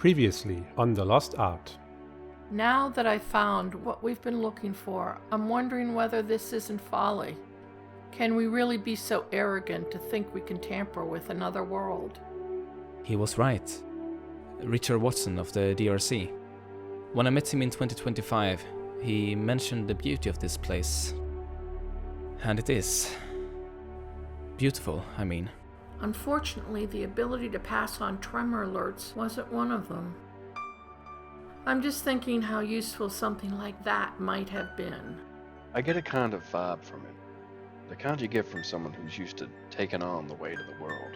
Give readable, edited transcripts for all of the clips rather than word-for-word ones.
Previously on The Lost Art. Now that I've found what we've been looking for, I'm wondering whether this isn't folly. Can we really be so arrogant to think we can tamper with another world? He was right. Richard Watson of the DRC. When I met him in 2025, he mentioned the beauty of this place. And it is. Beautiful, I mean. Unfortunately, the ability to pass on tremor alerts wasn't one of them. I'm just thinking how useful something like that might have been. I get a kind of vibe from it. The kind you get from someone who's used to taking on the weight of the world.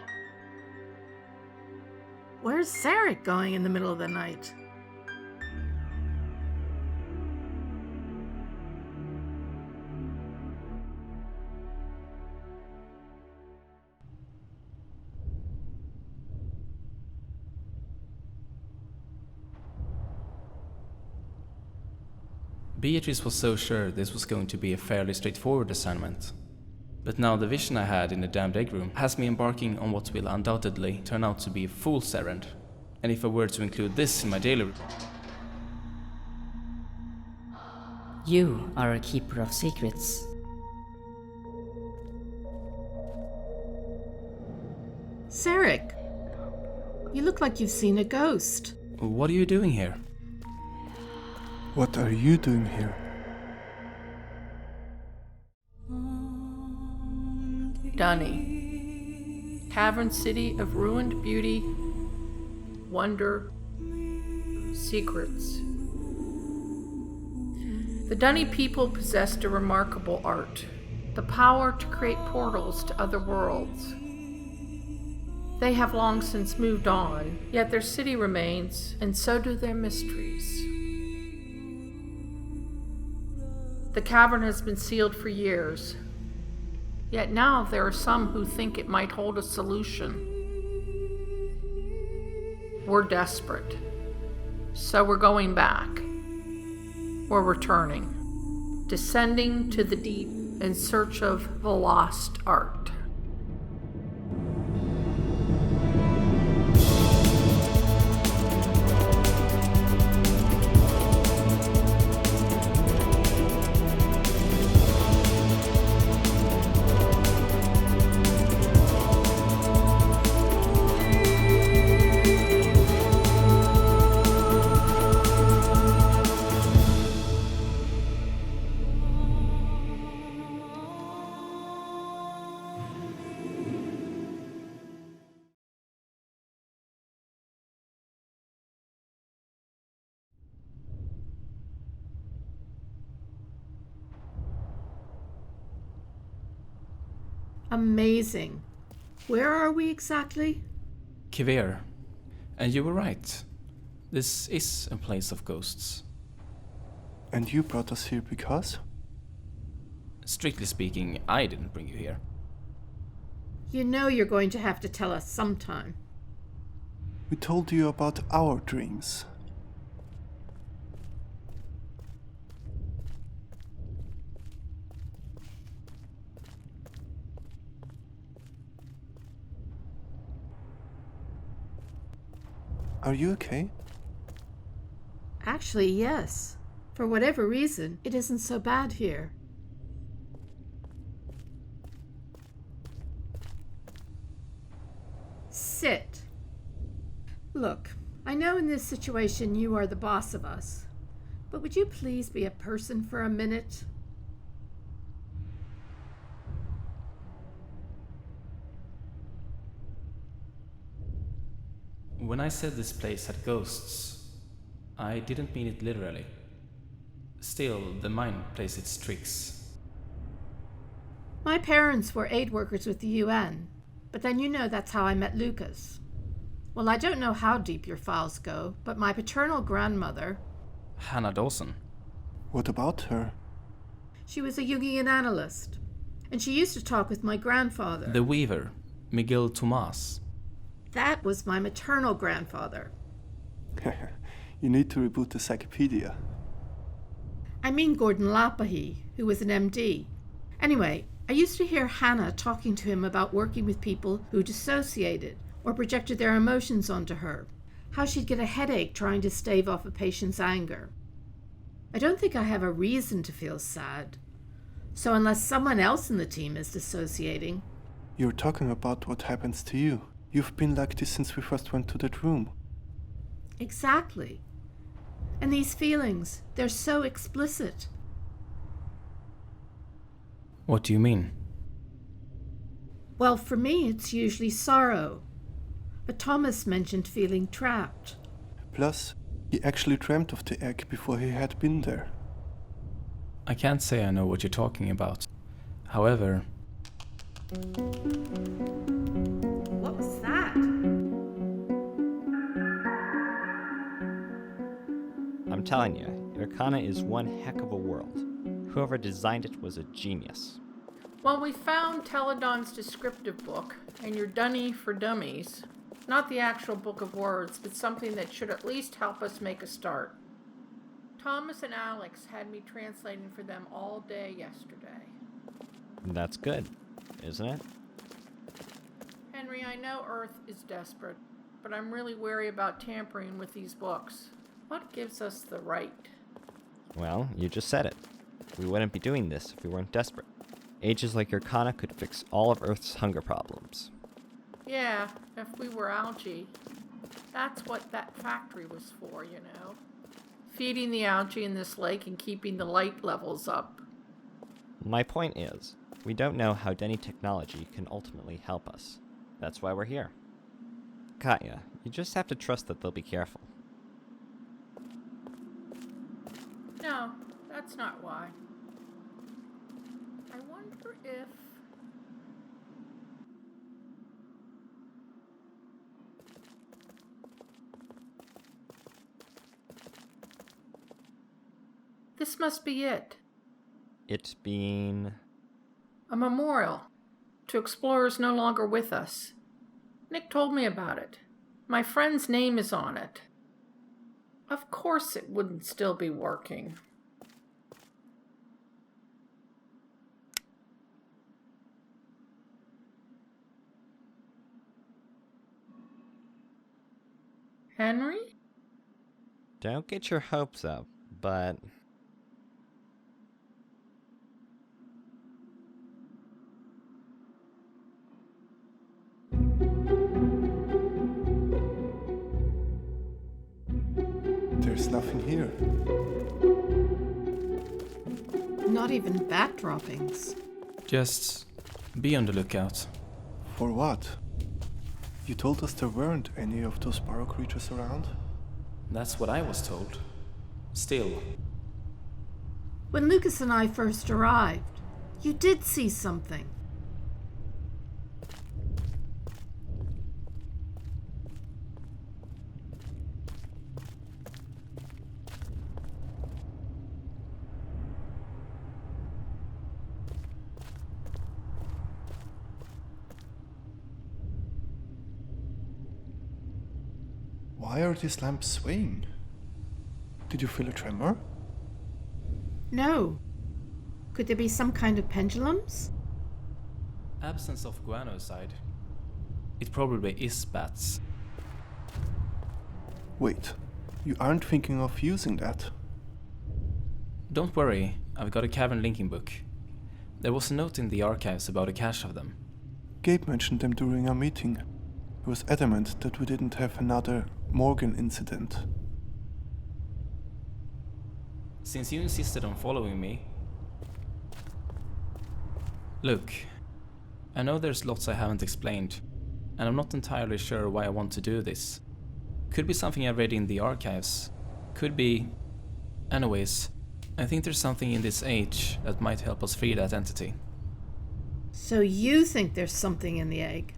Where's Zarek going in the middle of the night? Beatrice was so sure this was going to be a fairly straightforward assignment. But now the vision I had in the damned egg room has me embarking on what will undoubtedly turn out to be a fool's errand. And if I were to include this in my daily report... You are a keeper of secrets. Zarek, you look like you've seen a ghost. What are you doing here? What are you doing here? Dunny, Cavern City of ruined beauty, wonder, secrets. The Dunny people possessed a remarkable art, the power to create portals to other worlds. They have long since moved on, yet their city remains, and so do their mysteries. The cavern has been sealed for years, yet now there are some who think it might hold a solution. We're desperate, so we're going back. We're returning, descending to the deep in search of the lost art. Amazing. Where are we exactly? Kivir. And you were right. This is a place of ghosts. And you brought us here because? Strictly speaking, I didn't bring you here. You know you're going to have to tell us sometime. We told you about our dreams. Are you okay? Actually, yes. For whatever reason, it isn't so bad here. Sit. Look, I know in this situation you are the boss of us, but would you please be a person for a minute? When I said this place had ghosts, I didn't mean it literally. Still, the mind plays its tricks. My parents were aid workers with the UN, but then you know that's how I met Lukas. Well, I don't know how deep your files go, but my paternal grandmother... Hannah Dawson. What about her? She was a Jungian analyst, and she used to talk with my grandfather. The Weaver, Miguel Tomas. That was my maternal grandfather. You need to reboot the Wikipedia. I mean Gordon Lapahie, who was an MD. Anyway, I used to hear Hannah talking to him about working with people who dissociated or projected their emotions onto her. how she'd get a headache trying to stave off a patient's anger. I don't think I have a reason to feel sad. So unless someone else in the team is dissociating... You're talking about what happens to you. You've been like this since we first went to that room. Exactly. And these feelings, they're so explicit. What do you mean? Well, for me, it's usually sorrow. But Thomas mentioned feeling trapped. Plus, he actually dreamt of the egg before he had been there. I can't say I know what you're talking about. However... What was that? I'm telling you, Irkana is one heck of a world. Whoever designed it was a genius. Well, we found Teledon's descriptive book and your Dunny for Dummies. Not the actual book of words, but something that should at least help us make a start. Thomas and Alex had me translating for them all day yesterday. That's good, isn't it? Henry, I know Earth is desperate, but I'm really wary about tampering with these books. What gives us the right? Well, you just said it. We wouldn't be doing this if we weren't desperate. Ages like Irkana could fix all of Earth's hunger problems. Yeah, if we were algae. That's what that factory was for, you know. Feeding the algae in this lake and keeping the light levels up. My point is, we don't know how Denny technology can ultimately help us. That's why we're here. Katya, you just have to trust that they'll be careful. No, that's not why. I wonder if... This must be it. It being... A memorial to explorers no longer with us. Nick told me about it. My friend's name is on it. Of course it wouldn't still be working. Henry? Don't get your hopes up, but... There's nothing here. Not even bat droppings. Just be on the lookout. For what? You told us there weren't any of those burrow creatures around? That's what I was told. Still, When Lukas and I first arrived, you did see something. Why are these lamps swaying? Did you feel a tremor? No. Could there be some kind of pendulums? absence of guanoside. It probably is bats. Wait, you aren't thinking of using that? Don't worry, I've got a cavern linking book. There was a note in the archives about a cache of them. Gabe mentioned them during our meeting. He was adamant that we didn't have another Morgan incident. Since you insisted on following me... Look, I know there's lots I haven't explained, and I'm not entirely sure why I want to do this. Could be something I read in the archives. Could be... Anyways, I think there's something in this age that might help us free that entity. So you think there's something in the egg?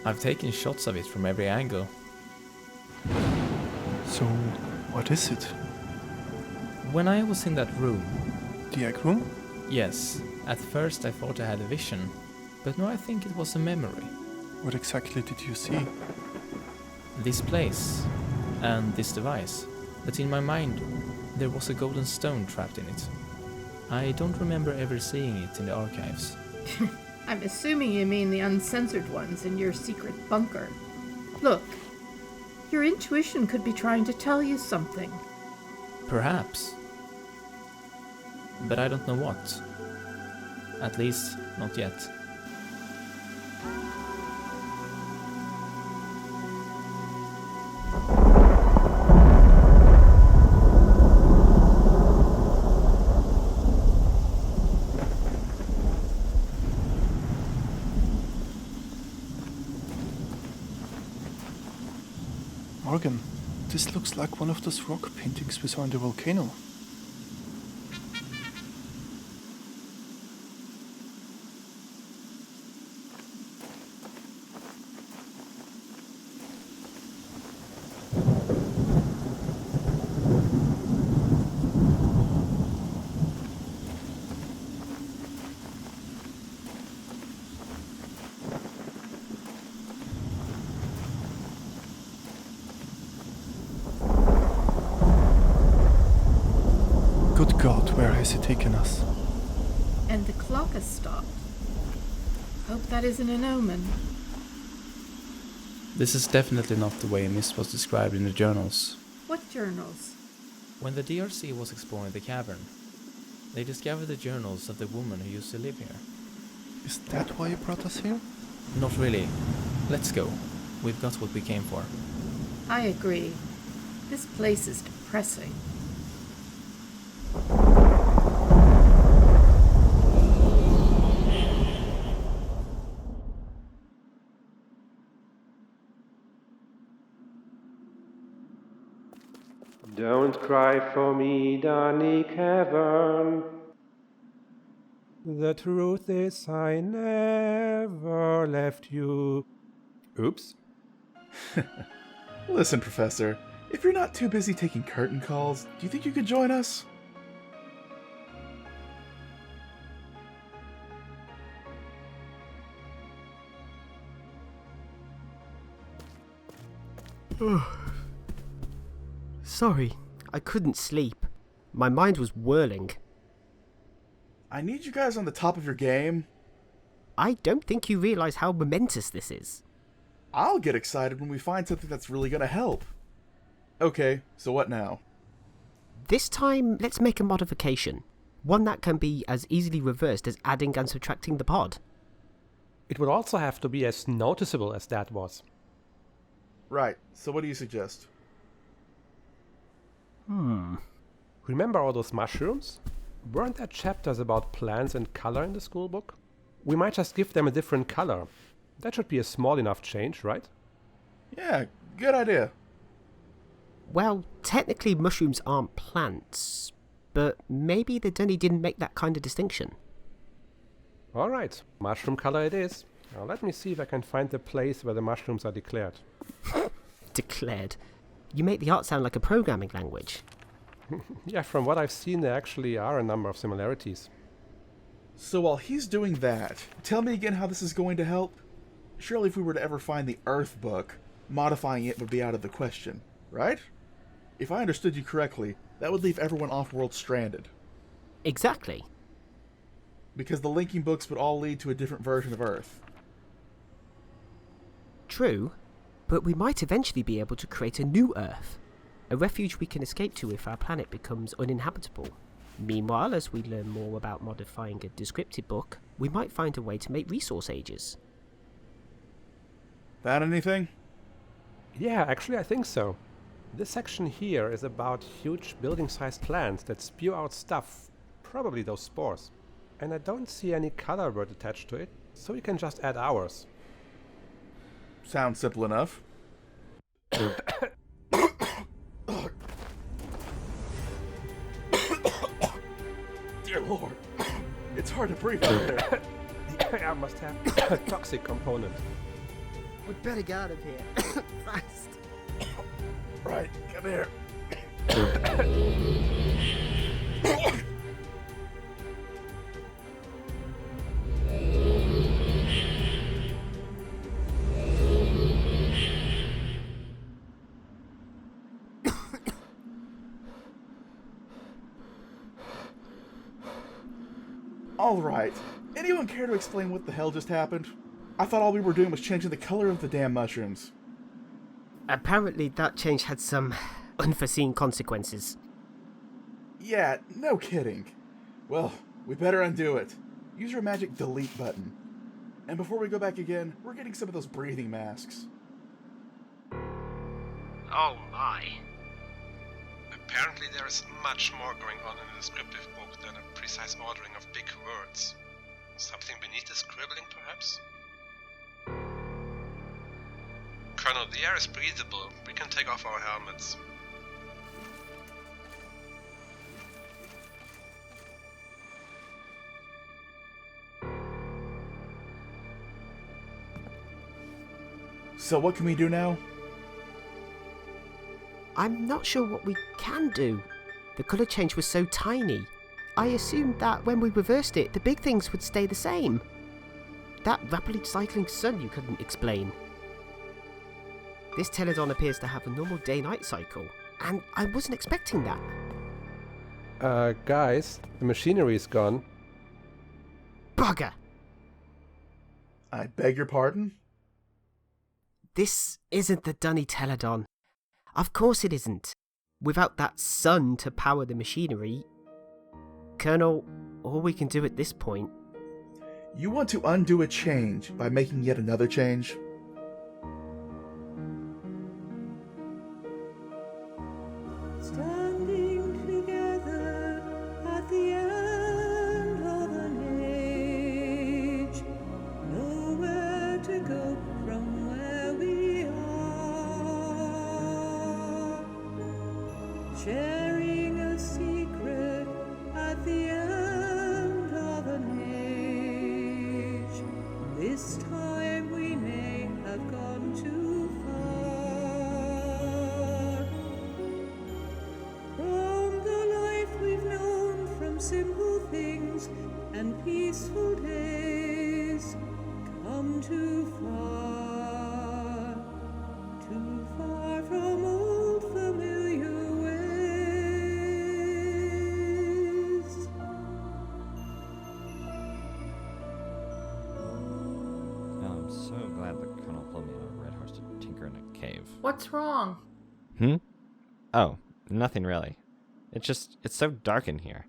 I've taken shots of it from every angle. So, what is it? When I was in that room, The egg room? yes, at first I thought I had a vision, but now I think it was a memory. What exactly did you see? This place, and this device. but in my mind there was a golden stone trapped in it. I don't remember ever seeing it in the archives. I'm assuming you mean the uncensored ones in your secret bunker. Look, your intuition could be trying to tell you something. Perhaps. But I don't know what. At least, not yet. Morgan, this looks like one of those rock paintings we saw in the volcano. Good God, where has he taken us? And the clock has stopped. Hope that isn't an omen. This is definitely not the way mist was described in the journals. What journals? When the DRC was exploring the cavern, they discovered the journals of the woman who used to live here. Is that why you brought us here? Not really. Let's go. We've got what we came for. I agree. This place is depressing. Don't cry for me, Danny Cavern. The truth is I never left you. Oops. Listen, Professor, if you're not too busy taking curtain calls, do you think you could join us? Sorry, I couldn't sleep. My mind was whirling. I need you guys on the top of your game. I don't think you realize how momentous this is. I'll get excited when we find something that's really gonna help. Okay, so what now? This time, let's make a modification. One that can be as easily reversed as adding and subtracting the pod. It would also have to be as noticeable as that was. Right, so what do you suggest? Remember all those mushrooms? Weren't there chapters about plants and color in the school book? We might just give them a different color. That should be a small enough change, right? Yeah, good idea. Well, technically mushrooms aren't plants, but maybe the Denny didn't make that kind of distinction. Alright, mushroom color it is. Now let me see if I can find the place where the mushrooms are declared. Declared. You make the art sound like a programming language. Yeah, from what I've seen, there actually are a number of similarities. So while he's doing that, tell me again how this is going to help? Surely if we were to ever find the Earth book, modifying it would be out of the question, right? If I understood you correctly, that would leave everyone off-world stranded. Exactly. Because the linking books would all lead to a different version of Earth. True, but we might eventually be able to create a new Earth. A refuge we can escape to if our planet becomes uninhabitable. Meanwhile, as we learn more about modifying a descriptive book, we might find a way to make resource ages. Found anything? Yeah, actually I think so. This section here is about huge building-sized plants that spew out stuff, probably those spores. And I don't see any color word attached to it, so we can just add ours. Sounds simple enough. Dear Lord, it's hard to breathe out there. The air must have a toxic component. We'd better get out of here. Fast. Right, come here. Alright, anyone care to explain what the hell just happened? I thought all we were doing was changing the color of the damn mushrooms. Apparently that change had some unforeseen consequences. Yeah, no kidding. Well, we better undo it. Use your magic delete button. And before we go back again, we're getting some of those breathing masks. Oh my. Apparently there is much more going on in the descriptive book than a precise ordering of big words. Something beneath the scribbling, perhaps? Colonel, the air is breathable. We can take off our helmets. So what can we do now? I'm not sure what we can do. The colour change was so tiny. I assumed that when we reversed it, the big things would stay the same. That rapidly cycling sun you couldn't explain. This Teledon appears to have a normal day-night cycle, and I wasn't expecting that. Guys, the machinery is gone. Bugger! I beg your pardon? This isn't the Dunny Teledon. Of course it isn't. Without that sun to power the machinery... Colonel, all we can do at this point... You want to undo a change by making yet another change? Standing together at the end of an age, nowhere to go from where we are, sharing a secret at the end of an age. This time we may have gone too far from the life we've known, from simple things and peaceful days. Come too far from old familiar ways. I'm so glad the Colonel pulled me on a red horse to tinker in a cave. What's wrong? Oh, nothing really. It's so dark in here.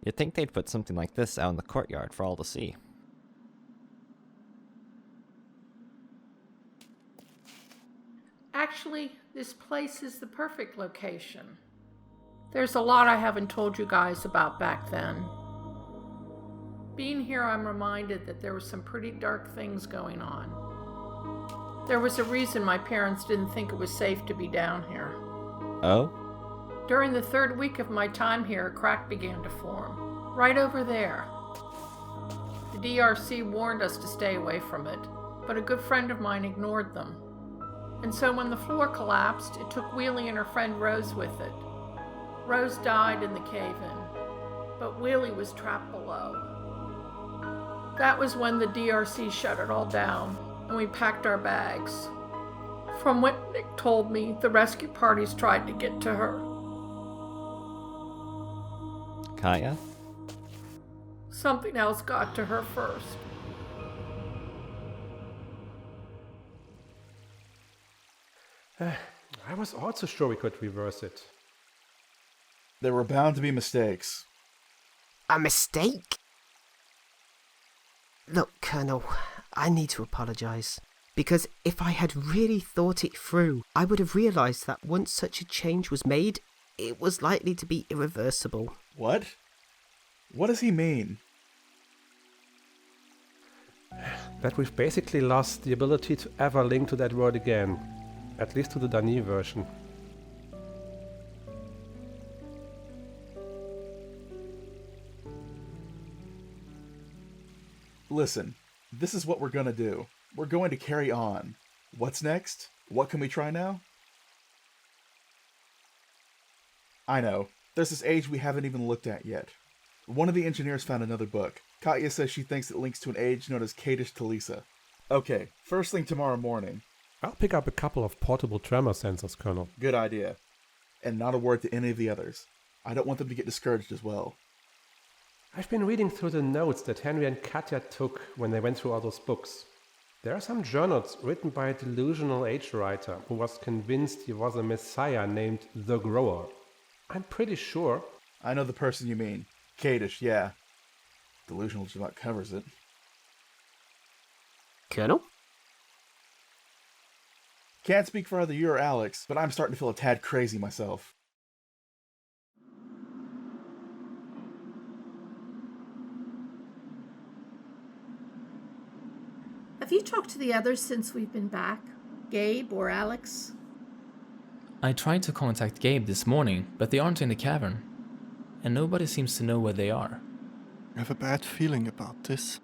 You'd think they'd put something like this out in the courtyard for all to see. Actually, this place is the perfect location. There's a lot I haven't told you guys about back then. Being here, I'm reminded that there were some pretty dark things going on. There was a reason my parents didn't think it was safe to be down here. Oh? During the third week of my time here, a crack began to form. Right over there. The DRC warned us to stay away from it, but a good friend of mine ignored them. And so when the floor collapsed, it took Wheelie and her friend Rose with it. Rose died in the cave-in, but Wheelie was trapped below. That was when the DRC shut it all down, and we packed our bags. From what Nick told me, the rescue parties tried to get to her. Kaya? Something else got to her first. I was also sure we could reverse it. There were bound to be mistakes. A mistake? Look, Colonel, I need to apologise. Because if I had really thought it through, I would have realised that once such a change was made, it was likely to be irreversible. What? What does he mean? That we've basically lost the ability to ever link to that word again. At least to the Dani version. Listen, this is what we're gonna do. We're going to carry on. What's next? What can we try now? I know. There's this age we haven't even looked at yet. One of the engineers found another book. Katya says she thinks it links to an age known as Kadish Talisa. Okay, first thing tomorrow morning. I'll pick up a couple of portable tremor sensors, Colonel. Good idea. And not a word to any of the others. I don't want them to get discouraged as well. I've been reading through the notes that Henry and Katya took when they went through all those books. There are some journals written by a delusional age writer who was convinced he was a messiah named the Grower. I'm pretty sure. I know the person you mean. Kadish, yeah. Delusional just about covers it. Colonel? Can't speak for either you or Alex, but I'm starting to feel a tad crazy myself. Have you talked to the others since we've been back? Gabe or Alex? I tried to contact Gabe this morning, but they aren't in the cavern. And nobody seems to know where they are. I have a bad feeling about this.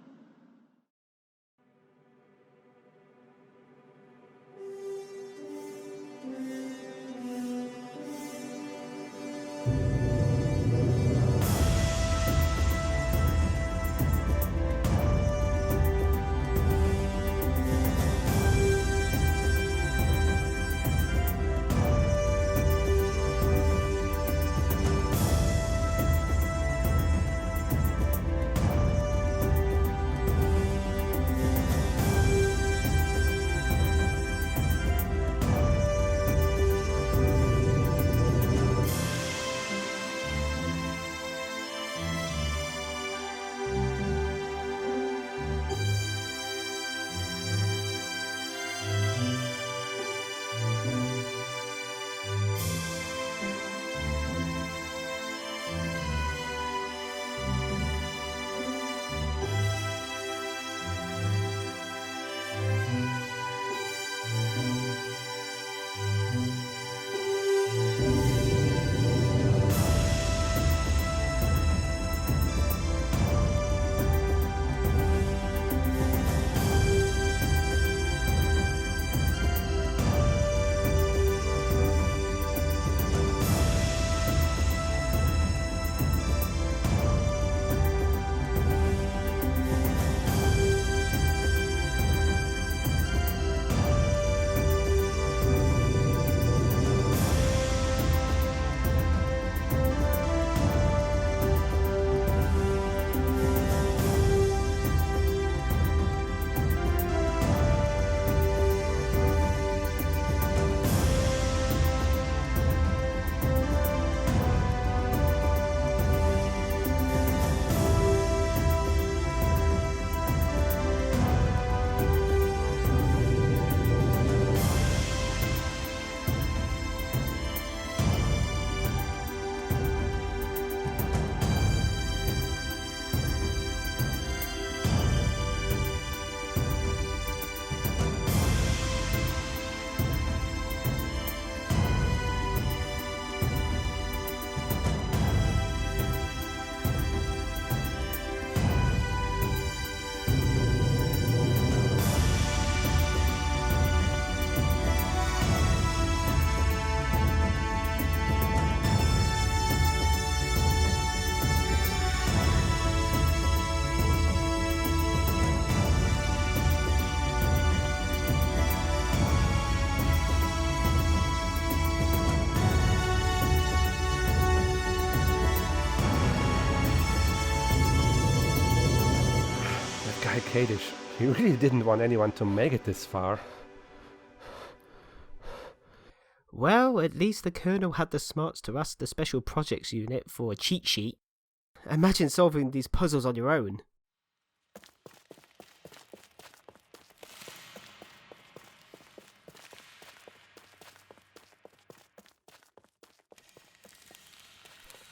Kadish, he really didn't want anyone to make it this far. Well, at least the Colonel had the smarts to ask the Special Projects Unit for a cheat sheet. Imagine solving these puzzles on your own.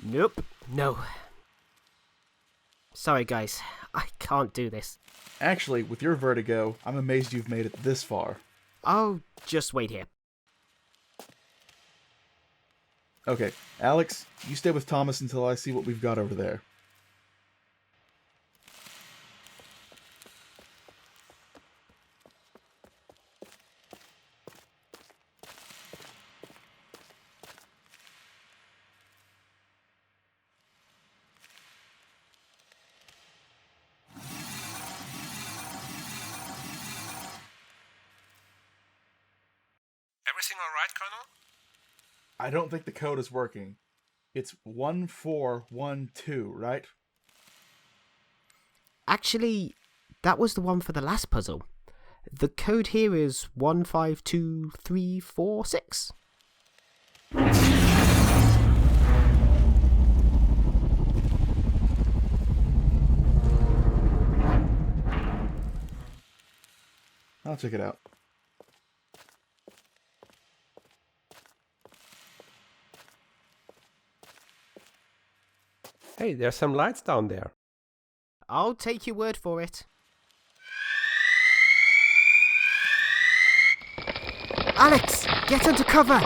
Nope, no. Sorry guys, I can't do this. Actually, with your vertigo, I'm amazed you've made it this far. I'll just wait here. Okay, Alex, you stay with Thomas until I see what we've got over there. Everything all right, Colonel? I don't think the code is working. It's 1412, right? Actually, that was the one for the last puzzle. The code here is 152346. I'll check it out. Hey, there's some lights down there. I'll take your word for it. Alex, get under cover!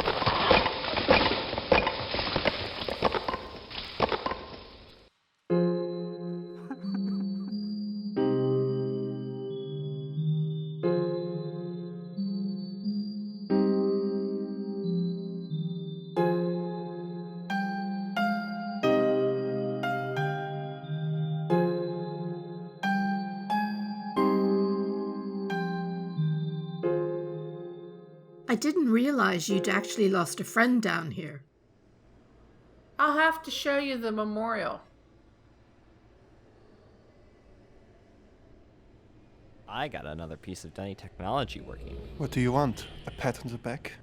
I didn't realize you'd actually lost a friend down here. I'll have to show you the memorial. I got another piece of Denny technology working. What do you want? A pat on the back?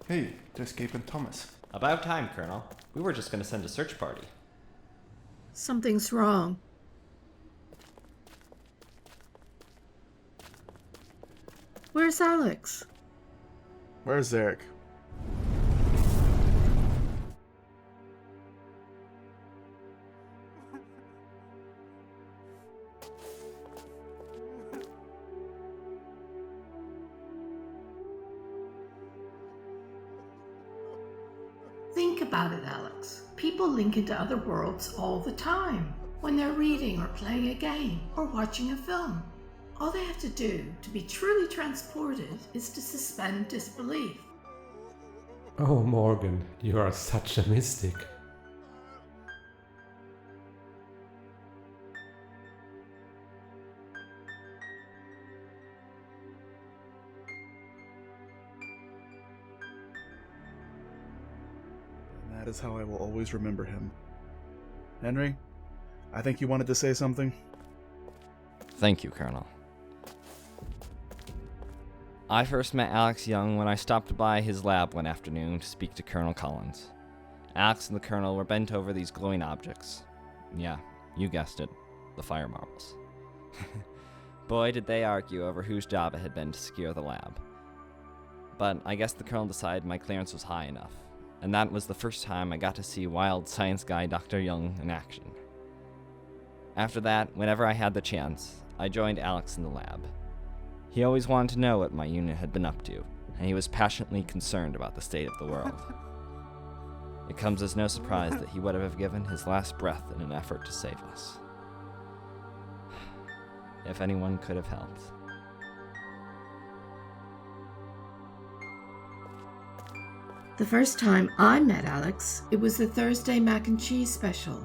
Hey, there's Gabe and Thomas. About time, Colonel. We were just gonna send a search party. Something's wrong. Where's Alex? Where's Zarek? Think about it, Alex. People link into other worlds all the time when they're reading or playing a game or watching a film. All they have to do to be truly transported is to suspend disbelief. Oh, Morgan, you are such a mystic. And that is how I will always remember him. Henry, I think you wanted to say something? Thank you, Colonel. I first met Alex Young when I stopped by his lab one afternoon to speak to Colonel Collins. Alex and the Colonel were bent over these glowing objects. Yeah, you guessed it, the fire marbles. Boy, did they argue over whose job it had been to secure the lab. But I guess the Colonel decided my clearance was high enough, and that was the first time I got to see wild science guy Dr. Young in action. After that, whenever I had the chance, I joined Alex in the lab. He always wanted to know what my unit had been up to, and he was passionately concerned about the state of the world. It comes as no surprise that he would have given his last breath in an effort to save us. If anyone could have helped. The first time I met Alex, it was the Thursday mac and cheese special.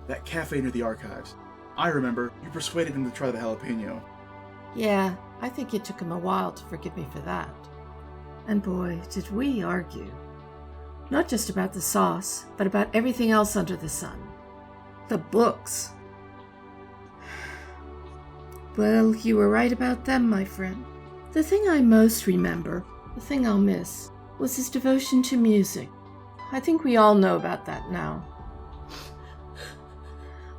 That cafe near the archives. I remember, you persuaded him to try the jalapeno. Yeah, I think it took him a while to forgive me for that. And boy, did we argue. Not just about the sauce, but about everything else under the sun. The books. Well, you were right about them, my friend. The thing I most remember, the thing I'll miss, was his devotion to music. I think we all know about that now.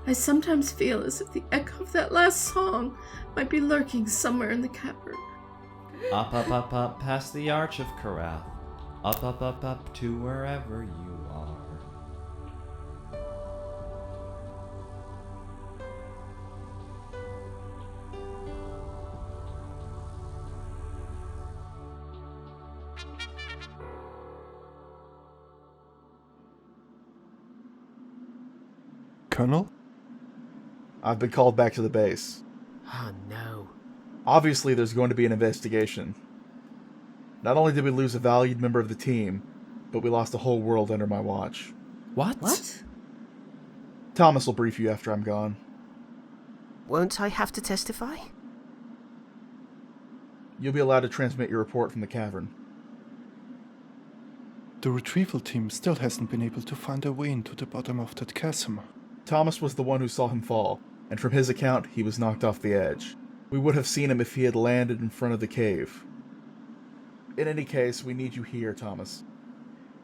I sometimes feel as if the echo of that last song might be lurking somewhere in the cavern. Up, up, up, up, past the arch of Karath. Up, up, up, up, to wherever you are. Colonel? I've been called back to the base. Oh no. Obviously, there's going to be an investigation. Not only did we lose a valued member of the team, but we lost a whole world under my watch. What? Thomas will brief you after I'm gone. Won't I have to testify? You'll be allowed to transmit your report from the cavern. The retrieval team still hasn't been able to find a way into the bottom of that chasm. Thomas was the one who saw him fall. and from his account, he was knocked off the edge. We would have seen him if he had landed in front of the cave. In any case, we need you here, Thomas.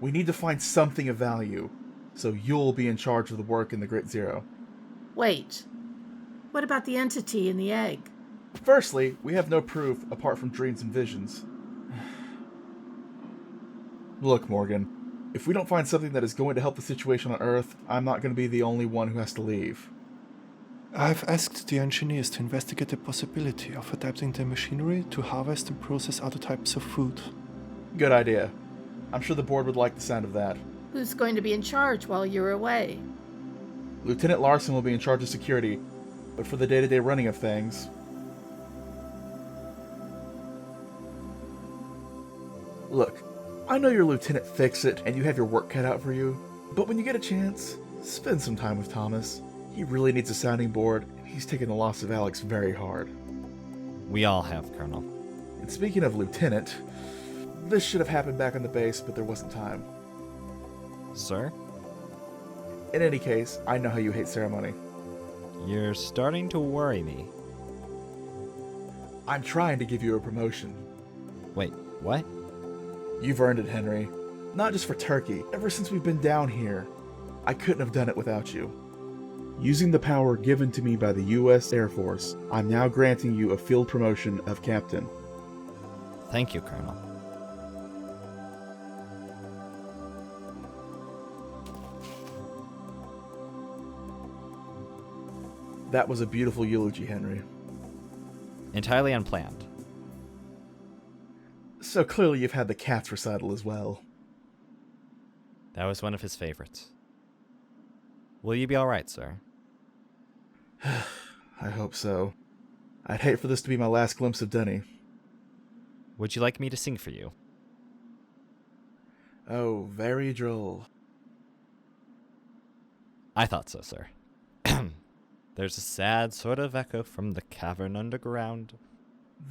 We need to find something of value, so you'll be in charge of the work in the Great Zero. Wait. What about the entity in the egg? Firstly, we have no proof apart from dreams and visions. Look, Morgan, if we don't find something that is going to help the situation on Earth, I'm not going to be the only one who has to leave. I've asked the engineers to investigate the possibility of adapting the machinery to harvest and process other types of food. Good idea. I'm sure the board would like the sound of that. Who's going to be in charge while you're away? Lieutenant Larson will be in charge of security, but for the day-to-day running of things... Look, I know you're Lieutenant Fix-It and you have your work cut out for you, but when you get a chance, spend some time with Thomas. He really needs a sounding board, and he's taken the loss of Alex very hard. We all have, Colonel. And speaking of Lieutenant, this should have happened back on the base, but there wasn't time. Sir? In any case, I know how you hate ceremony. You're starting to worry me. I'm trying to give you a promotion. Wait, what? You've earned it, Henry. Not just for Turkey. Ever since we've been down here, I couldn't have done it without you. Using the power given to me by the U.S. Air Force, I'm now granting you a field promotion of captain. Thank you, Colonel. That was a beautiful eulogy, Henry. Entirely unplanned. So clearly you've had the cat's recital as well. That was one of his favorites. Will you be alright, sir? I hope so. I'd hate for this to be my last glimpse of Denny. Would you like me to sing for you? Oh, very droll. I thought so, sir. There's a sad sort of echo from the cavern underground.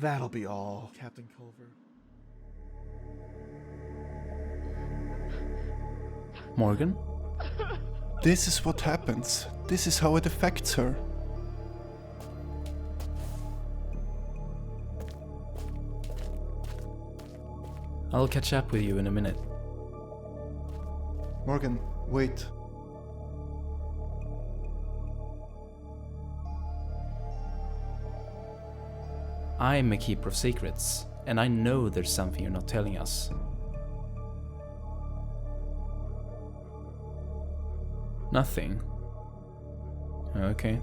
That'll be all, Captain Culver. Morgan? This is what happens. This is how it affects her. I'll catch up with you in a minute. Morgan, wait. I'm a keeper of secrets, and I know there's something you're not telling us. Nothing. Okay.